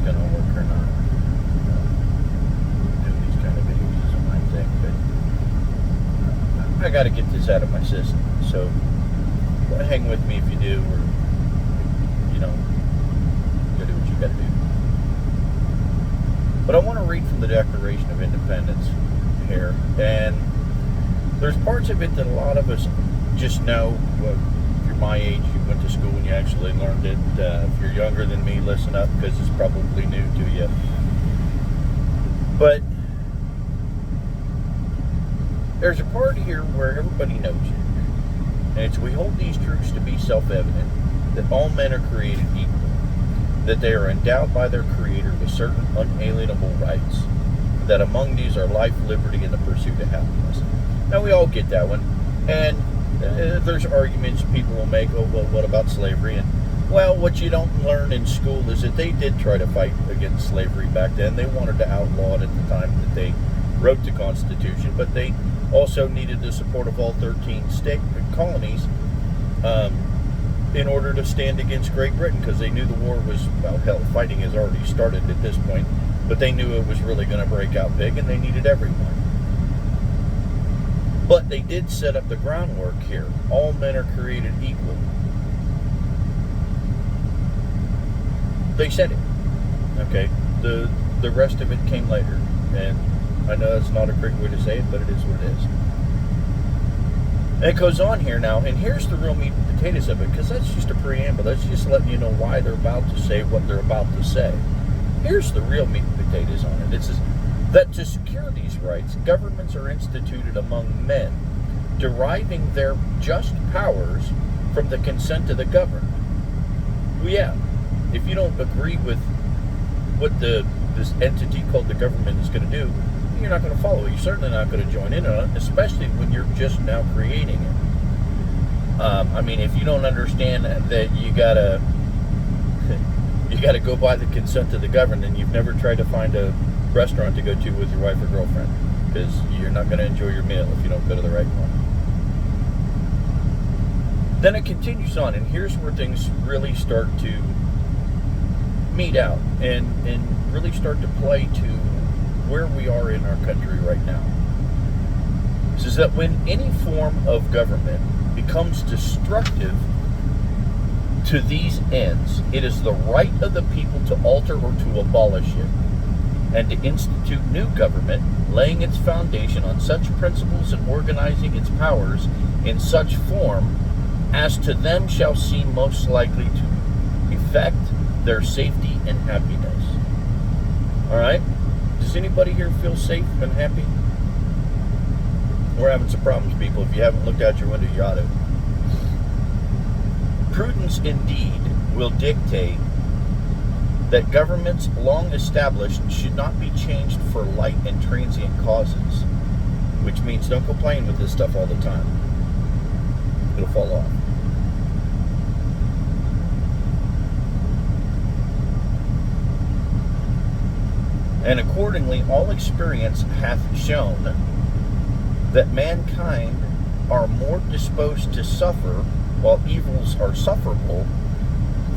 going to work or not. Doing these kind of videos is a mind thing, but I got to get this out of my system. So hang with me if you do, or you know, you got to do what you got to do. But I want to read from the Declaration of Independence here, and there's parts of it that a lot of us just know. Well, if you're my age, you went to school and you actually learned it. If you're younger than me, listen up, because it's probably new to you. But there's a part here where everybody knows it. And it's, we hold these truths to be self-evident, that all men are created equal, that they are endowed by their Creator with certain unalienable rights, that among these are life, liberty, and the pursuit of happiness. Now, we all get that one. And there's arguments people will make, oh, well, what about slavery? And, well, what you don't learn in school is that they did try to fight against slavery back then. They wanted to outlaw it at the time that they wrote the Constitution, but they also needed the support of all 13 state colonies in order to stand against Great Britain, because they knew the war was, well, hell, fighting has already started at this point, but they knew it was really going to break out big, and they needed everyone. But they did set up the groundwork here. All men are created equal. They said it. Okay? The rest of it came later. And I know that's not a great way to say it, but it is what it is. And it goes on here now, and here's the real meat and potatoes of it, because that's just a preamble. That's just letting you know why they're about to say what they're about to say. Here's the real meat and potatoes on it. It says that to secure these rights, governments are instituted among men, deriving their just powers from the consent of the governed. Well, yeah, if you don't agree with what this entity called the government is going to do, you're not going to follow it. You're certainly not going to join in on it, especially when you're just now creating it. I mean, if you don't understand that you gotta go by the consent of the governed, then you've never tried to find a restaurant to go to with your wife or girlfriend, because you're not going to enjoy your meal if you don't go to the right one. Then it continues on, and here's where things really start to meet out and really start to play to where we are in our country right now. It says that when any form of government becomes destructive to these ends, it is the right of the people to alter or to abolish it, and to institute new government, laying its foundation on such principles and organizing its powers in such form as to them shall seem most likely to effect their safety and happiness. All right? Does anybody here feel safe and happy? We're having some problems, people. If you haven't looked out your window, you ought to. Prudence indeed will dictate that governments long established should not be changed for light and transient causes, which means don't go playing with this stuff all the time. It'll fall off. And accordingly, all experience hath shown that mankind are more disposed to suffer while evils are sufferable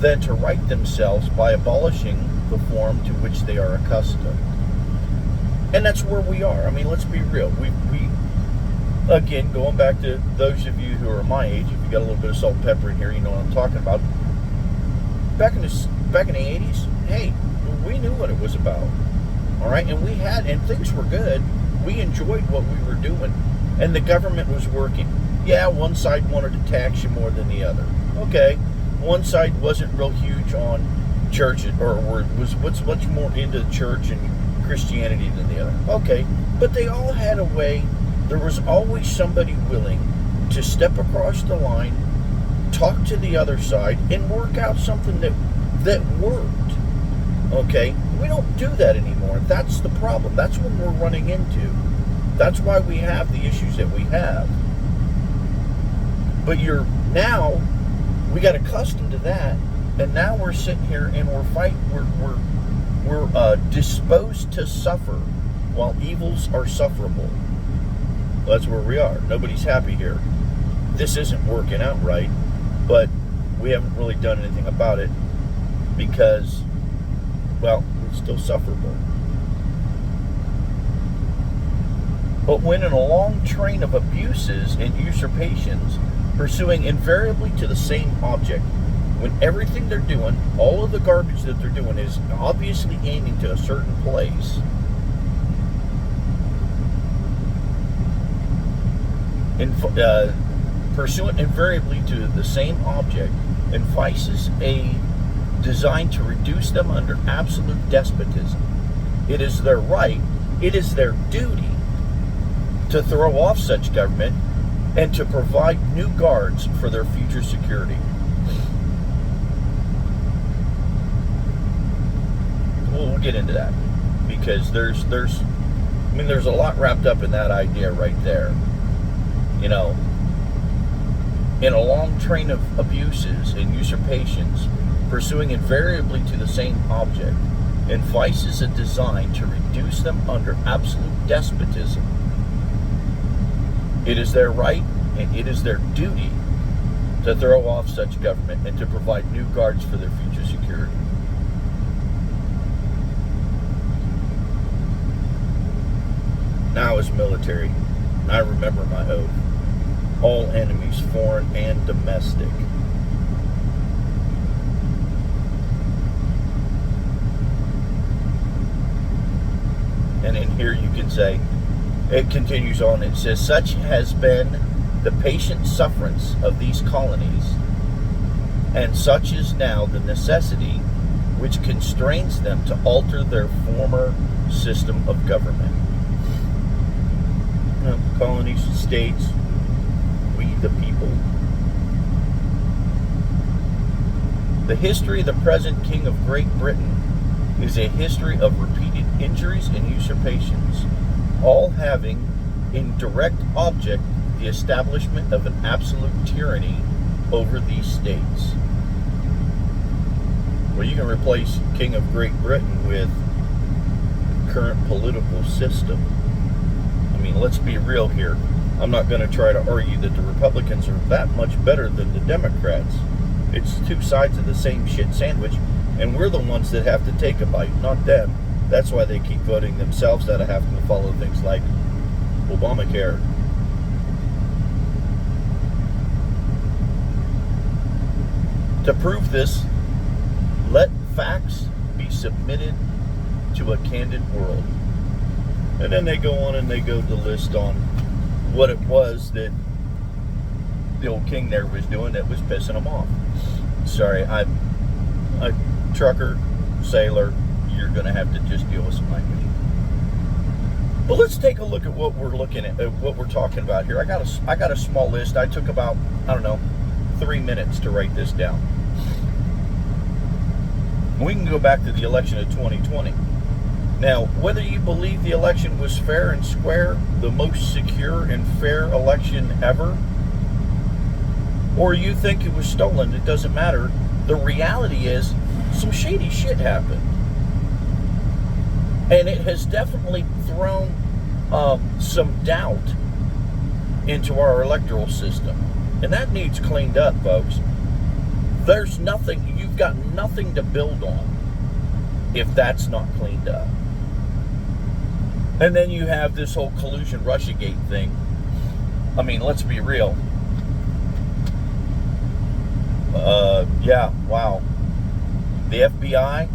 than to right themselves by abolishing the form to which they are accustomed. And that's where we are. I mean, let's be real. We again, going back to those of you who are my age, if you got a little bit of salt and pepper in here, you know what I'm talking about. Back in the 80s, hey, we knew what it was about. All right, and things were good. We enjoyed what we were doing, and the government was working. Yeah, one side wanted to tax you more than the other. Okay, one side wasn't real huge on church, or was much more into church and Christianity than the other. Okay, but they all had a way. There was always somebody willing to step across the line, talk to the other side, and work out something that worked. Okay, we don't do that anymore. That's the problem. That's what we're running into. That's why we have the issues that we have. But we got accustomed to that, and now we're sitting here and we're fighting. We're disposed to suffer while evils are sufferable. Well, that's where we are. Nobody's happy here. This isn't working out right, but we haven't really done anything about it because, well, it's still sufferable. But when in a long train of abuses and usurpations, pursuing invariably to the same object, when everything they're doing, all of the garbage that they're doing is obviously aiming to a certain place, pursuant invariably to the same object, and vices designed to reduce them under absolute despotism, it is their right, it is their duty to throw off such government and to provide new guards for their future security. We'll get into that, because there's a lot wrapped up in that idea right there. You know, in a long train of abuses and usurpations, pursuing invariably to the same object, and vices are designed to reduce them under absolute despotism, it is their right and it is their duty to throw off such government and to provide new guards for their future security. Now, as military, I remember my oath. All enemies, foreign and domestic. And in here you can say, it continues on, it says, such has been the patient sufferance of these colonies, and such is now the necessity which constrains them to alter their former system of government. You know, colonies, states, we the people. The history of the present King of Great Britain is a history of repeated injuries and usurpations, all having in direct object the establishment of an absolute tyranny over these states. Well, you can replace King of Great Britain with current political system. I mean, let's be real here. I'm not going to try to argue that the Republicans are that much better than the Democrats. It's two sides of the same shit sandwich, and we're the ones that have to take a bite, not them. That's why they keep voting themselves out of having to follow things like Obamacare. To prove this, let facts be submitted to a candid world. And then they go on and they go to list on what it was that the old king there was doing that was pissing them off. Sorry, I'm a trucker, sailor. You're going to have to just deal with some language. But let's take a look at what we're looking at, what we're talking about here. I got a small list. I took about, 3 minutes to write this down. We can go back to the election of 2020. Now, whether you believe the election was fair and square, the most secure and fair election ever, or you think it was stolen, it doesn't matter. The reality is, some shady shit happened. And it has definitely thrown some doubt into our electoral system. And that needs cleaned up, folks. There's nothing, you've got nothing to build on if that's not cleaned up. And then you have this whole collusion Russiagate thing. I mean, let's be real. Yeah, wow. The FBI?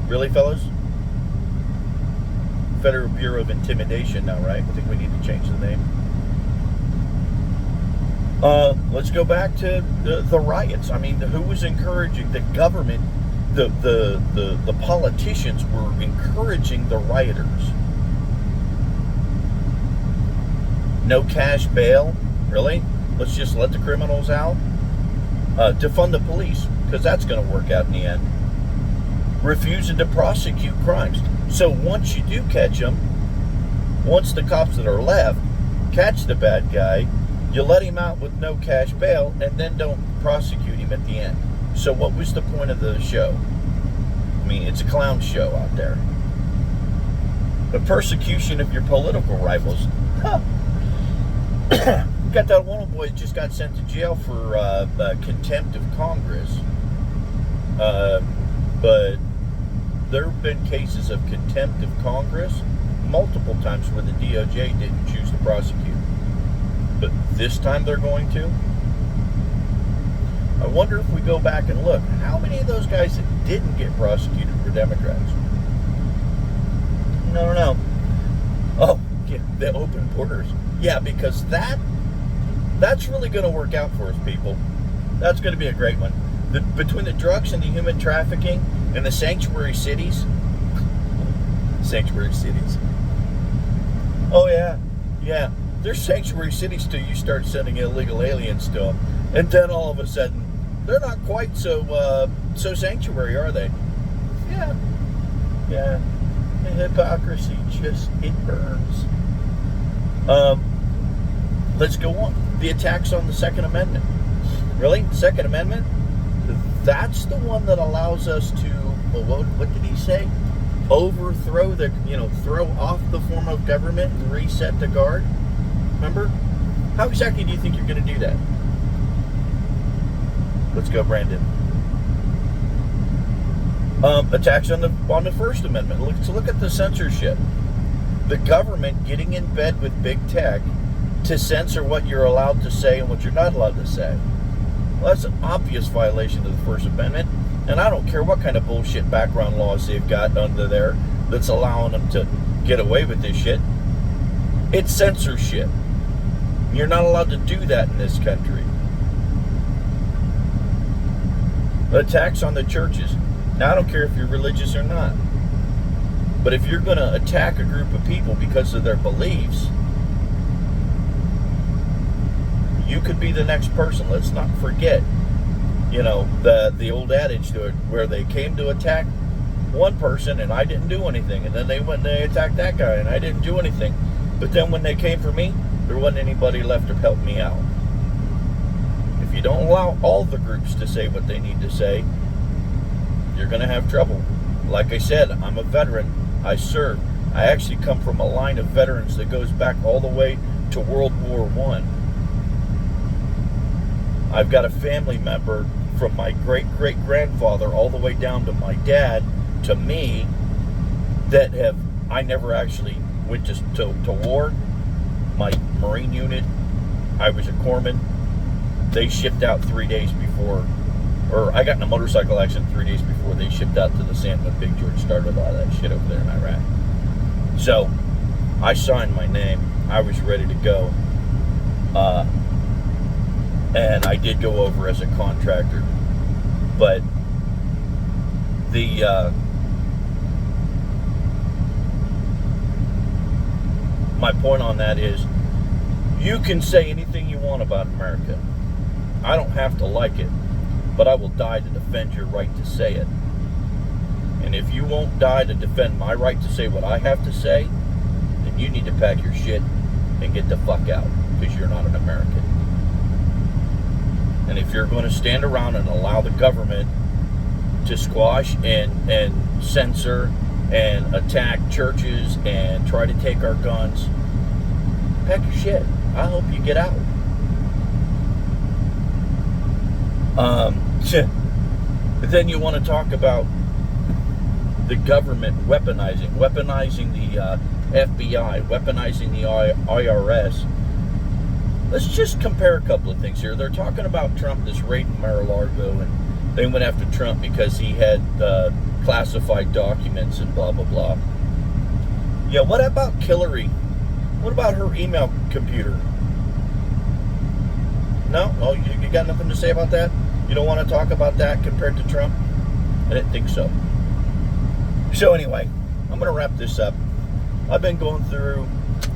Really, fellas? Federal Bureau of Intimidation now, right? I think we need to change the name. Let's go back to the riots. I mean, who was encouraging the government? The politicians were encouraging the rioters. No cash bail, really? Let's just let the criminals out. Defund the police, because that's going to work out in the end. Refusing to prosecute crimes. So once you do catch them, once the cops that are left catch the bad guy, you let him out with no cash bail and then don't prosecute him at the end. So what was the point of the show? I mean, it's a clown show out there. The persecution of your political rivals. Huh. We got that one boy that just got sent to jail for contempt of Congress. But there have been cases of contempt of Congress multiple times where the DOJ didn't choose to prosecute. But this time they're going to. I wonder if we go back and look, how many of those guys that didn't get prosecuted were Democrats? I don't know. Oh, yeah, the open borders. Yeah, because that's really going to work out for us, people. That's going to be a great one. Between the drugs and the human trafficking and the sanctuary cities. Sanctuary cities. Oh, yeah. Yeah. There's sanctuary cities till you start sending illegal aliens to them. And then all of a sudden, they're not quite so sanctuary, are they? Yeah. Yeah. The hypocrisy just, it burns. Let's go on. The attacks on the Second Amendment. Really? Second Amendment? That's the one that allows us to, well, what did he say? Overthrow throw off the form of government and reset the guard. Remember? How exactly do you think you're going to do that? Let's go, Brandon. Attacks on the First Amendment. Look at the censorship. The government getting in bed with big tech to censor what you're allowed to say and what you're not allowed to say. Well, that's an obvious violation of the First Amendment, and I don't care what kind of bullshit background laws they've got under there that's allowing them to get away with this shit. It's censorship. You're not allowed to do that in this country. Attacks on the churches. Now, I don't care if you're religious or not, but if you're going to attack a group of people because of their beliefs, you could be the next person. Let's not forget, the old adage to it, where they came to attack one person and I didn't do anything, and then they went and they attacked that guy and I didn't do anything. But then when they came for me, there wasn't anybody left to help me out. If you don't allow all the groups to say what they need to say, you're going to have trouble. Like I said, I'm a veteran. I served. I actually come from a line of veterans that goes back all the way to World War I. I've got a family member from my great-great-grandfather all the way down to my dad, to me, that I never actually went to war. My Marine unit, I was a corpsman. They shipped out 3 days before, or I got in a motorcycle accident 3 days before they shipped out to the Sand when Big George started a lot of that shit over there in Iraq. So, I signed my name. I was ready to go. And I did go over as a contractor. But my point on that is, you can say anything you want about America. I don't have to like it, but I will die to defend your right to say it. And if you won't die to defend my right to say what I have to say, then you need to pack your shit and get the fuck out, because you're not an American. And if you're going to stand around and allow the government to squash and censor and attack churches and try to take our guns, pack your shit. I hope you get out. But then you want to talk about the government weaponizing the FBI, weaponizing the IRS. Let's just compare a couple of things here. They're talking about Trump, this raid in Mar-a-Lago, and they went after Trump because he had classified documents and blah, blah, blah. Yeah, what about Hillary? What about her email computer? No? Oh, you got nothing to say about that? You don't want to talk about that compared to Trump? I didn't think so. So anyway, I'm going to wrap this up. I've been going through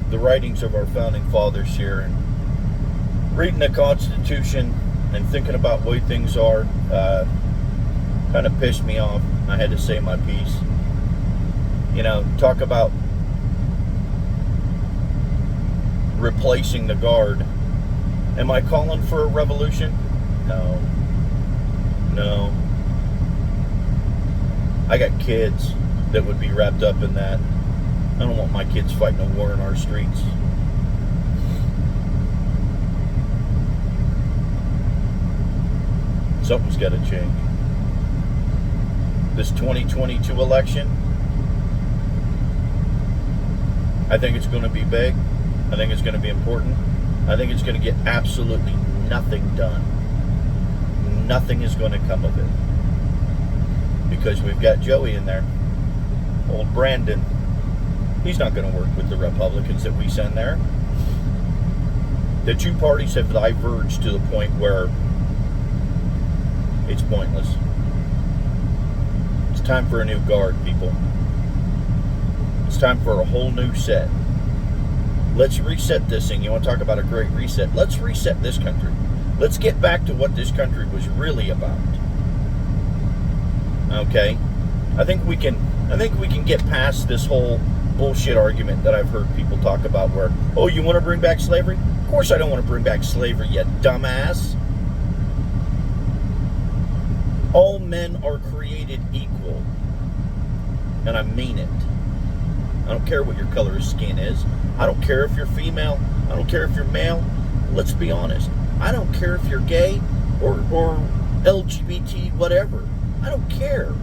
the writings of our founding fathers here and reading the Constitution and thinking about the way things are. Kind of pissed me off. I had to say my piece. Talk about replacing the guard. Am I calling for a revolution? No. I got kids that would be wrapped up in that. I don't want my kids fighting a war in our streets. Something's got to change. this 2022 election, I think it's going to be big. I think it's going to be important. I think it's going to get absolutely nothing done. Nothing is going to come of it. Because we've got Joey in there. Old Brandon. He's not going to work with the Republicans that we send there. The two parties have diverged to the point where it's pointless. It's time for a new guard, people. It's time for a whole new set. Let's reset this thing. You want to talk about a great reset? Let's reset this country. Let's get back to what this country was really about. Okay? I think we can get past this whole bullshit argument that I've heard people talk about where, oh, you want to bring back slavery? Of course I don't want to bring back slavery, you dumbass. All men are created equal. And I mean it. I don't care what your color of skin is. I don't care if you're female. I don't care if you're male. Let's be honest. I don't care if you're gay or LGBT, whatever. I don't care.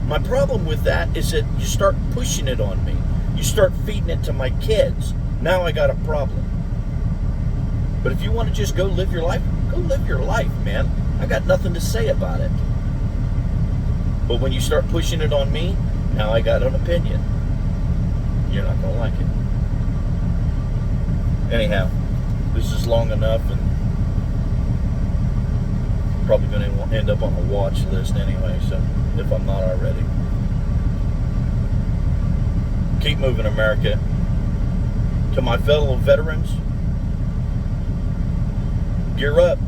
My problem with that is that you start pushing it on me. You start feeding it to my kids. Now I got a problem. But if you want to just go live your life, man. I got nothing to say about it. But when you start pushing it on me, now I got an opinion. You're not going to like it. Anyhow, this is long enough and probably going to end up on a watch list anyway, so if I'm not already. Keep moving, America. To my fellow veterans, gear up.